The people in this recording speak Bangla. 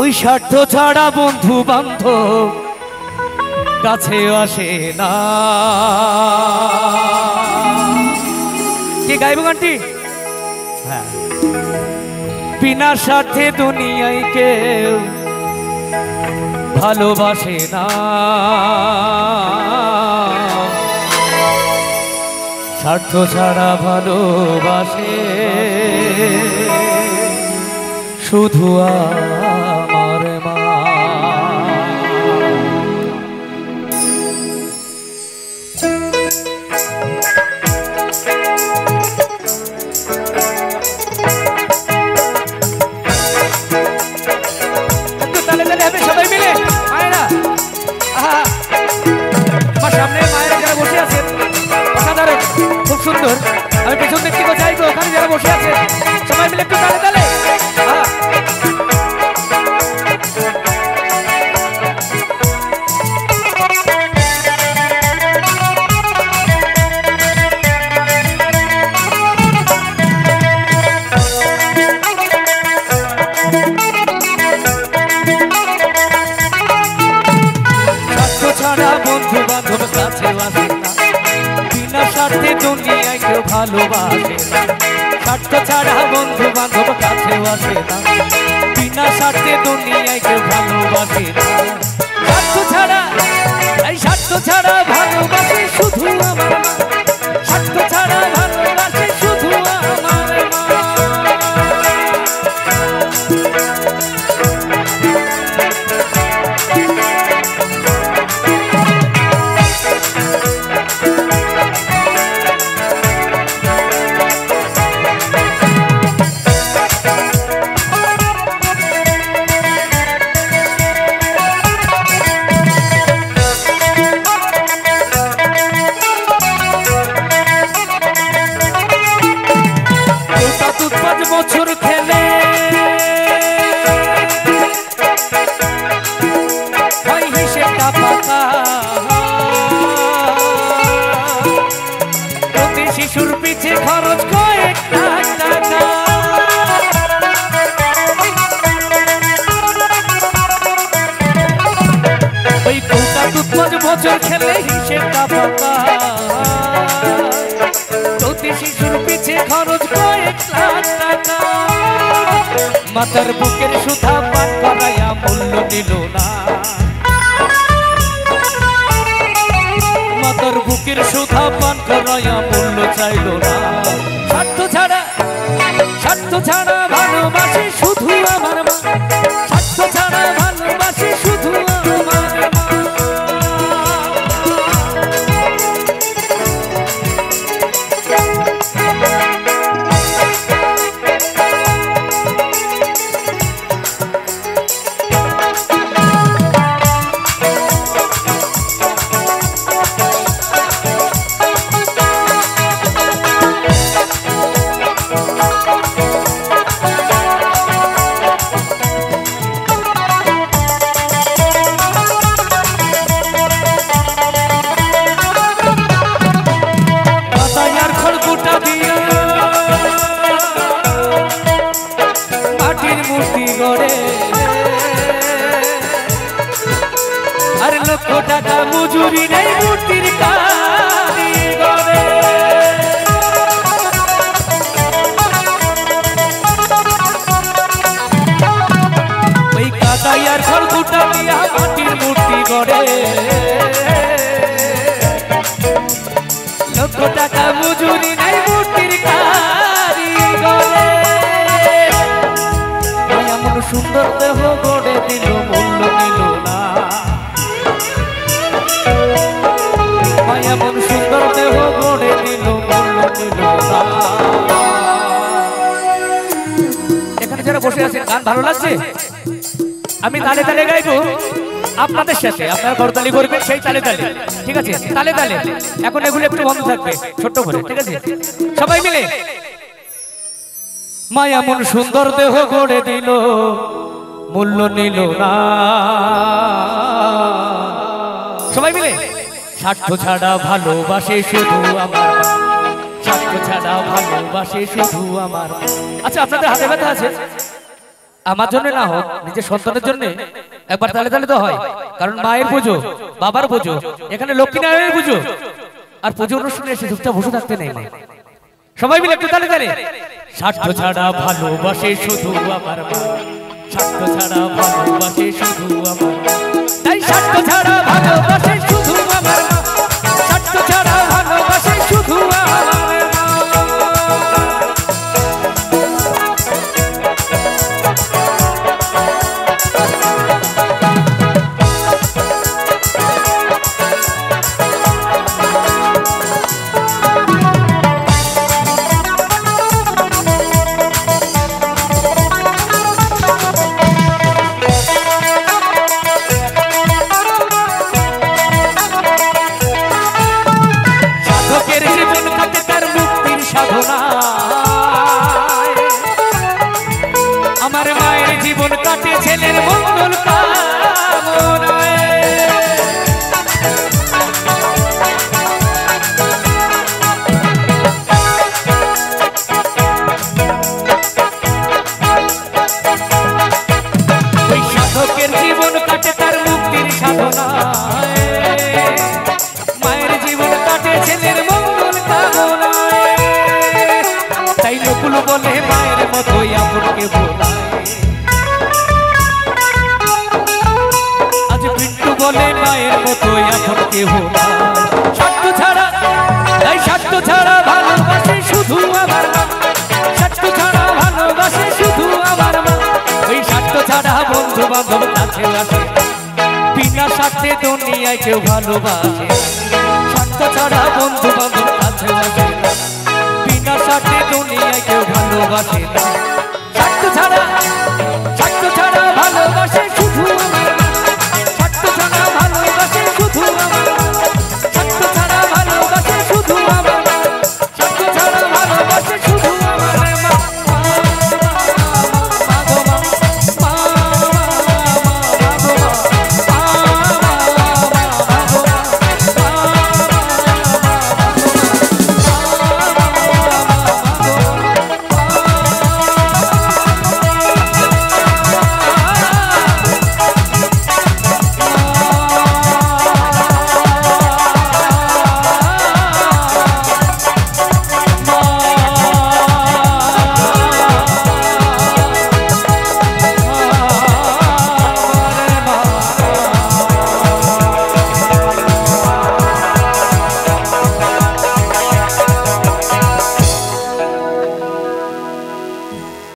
ওই স্বার্থ ছাড়া বন্ধু বান্ধব কাছে আসে না। কি গাইব গানটি? হ্যাঁ। বিনা স্বার্থে দুনিয়ায় কেউ ভালোবাসে না। স্বার্থ ছাড়া ভালোবাসে শুধু আমার মা। তালে তালে হবে সবাই মিলে মায়েরা। আমার সামনে মায়েরা যারা বসে আছেন অসাধারণ, খুব সুন্দর। আমি পেছন দেখতে চাই তো, ওখানে যারা বসে আছে সবাই মিলে একটু তালে তালে। বন্ধু বান্ধব কাছে আসে না, বিনা স্বার্থে দুনিয়ায় কেউ ভালোবাসে না। স্বার্থ ছাড়া বন্ধু বান্ধব কাছে আসে না, বিনা স্বার্থে দুনিয়ায় কেউ ভালোবাসে না। স্বার্থ ছাড়া, এই স্বার্থ ছাড়া ভালোবাসে শুধু আমার মা। স্বার্থ ছাড়া ভালোবাসে শুধু আমার মা। বছর খেলে হয় হিসেবটা পাকা, প্রতি শিশুর পিছে খরচ কয়েক লাখ টাকা। ওই কোটা দুধ 5 বছর খেলে হিসেবটা পাকা, প্রতি শিশুর পিছে খরচ কয়েক লাখ টাকা। মাতার বুকের সুধা পান করাইয়া মূল্য নিল না। মাতার বুকের সুধা পান করাইয়া মূল্য চাইল না। স্বার্থ ছাড়া, স্বার্থ ছাড়া ভালোবাসে শুধু আমার মা। স্বার্থ ছাড়া ভালোবাসে শুধু আমার মা। আর লক্ষ টাকা মজুরি নেই মূর্তির কারিগরে। ওই কাদাই আর খড়কুটা দিয়া মাটির মূর্তি গড়ে। লক্ষ টাকা মজুরি নেই মূর্তির কারিগরে। এমন সুন্দর দেহ গড়ে দিল মূল্য নিল না। এমন সুন্দর দেহ গড়ে দিল মূল্য নিল না। এখানে যারা বসে আছেন গান ভালো লাগছে? আমি তালে তালে গাইবো আপনাদের সাথে, আপনারা করতালি করবেন সেই তালে তালে। ঠিক আছে? তালে তালে। এখন এগুলো একটু বন্ধ থাকবে ছোট্ট করে। ঠিক আছে? সবাই মিলে। মা এমন সুন্দর দেহ গড়ে দিল মূল্য নিল না। সবাই মিলে। স্বার্থ ছাড়া ভালোবাসে শুধু আমার, স্বার্থ ছাড়া ভালোবাসে শুধু আমার। আচ্ছা, আপনাদের হাতে ব্যথা আছে? আমার জন্য না হোক, নিজের সন্তানের জন্য একবার তালে তালে তো হয়। কারণ মায়ের পুজো, বাবার পুজো, এখানে লক্ষ্মীনারায়ণের পুজো, আর পুজো অনুষ্ঠানে এসে চুপচাপ বসে থাকতে নেই। সবাই মিলে একটু তালে তালে। স্বার্থ ছাড়া ভালোবাসে শুধু আমার মা, স্বার্থ ছাড়া ভালোবাসে শুধু আমার মা, তাই স্বার্থ ছাড়া ভালোবাসে শুধু আমার মা, স্বার্থ ছাড়া ভালোবাসে শুধু আমার মা। আমার মায়ের জীবন কাটে ছেলের মঙ্গল কামনায়, ওই সাধকের জীবন কাটে তার মুক্তির সাধনায়, মায়ের জীবন কাটে ছেলের মঙ্গল কামনায়, তাই নকুল বলে মায়ের মতোই আপনকে বোলায়, আজ বিট্টু বলে মায়ের মতোই আপনকে বোলায়। স্বার্থ ছাড়া, তাই স্বার্থ ছাড়া ভালোবাসে শুধু আমার মা, স্বার্থ ছাড়া ভালোবাসে শুধু আমার মা, ওই স্বার্থ ছাড়া বন্ধু বান্ধব কাছে আসে, বিনা স্বার্থে দুনিয়ায় কেউ ভালোবাসে, স্বার্থ ছাড়া বন্ধু বান্ধব কাছে আসে, বিনা স্বার্থে দুনিয়ায় কেউ ভালোবাসে না, স্বার্থ ছাড়া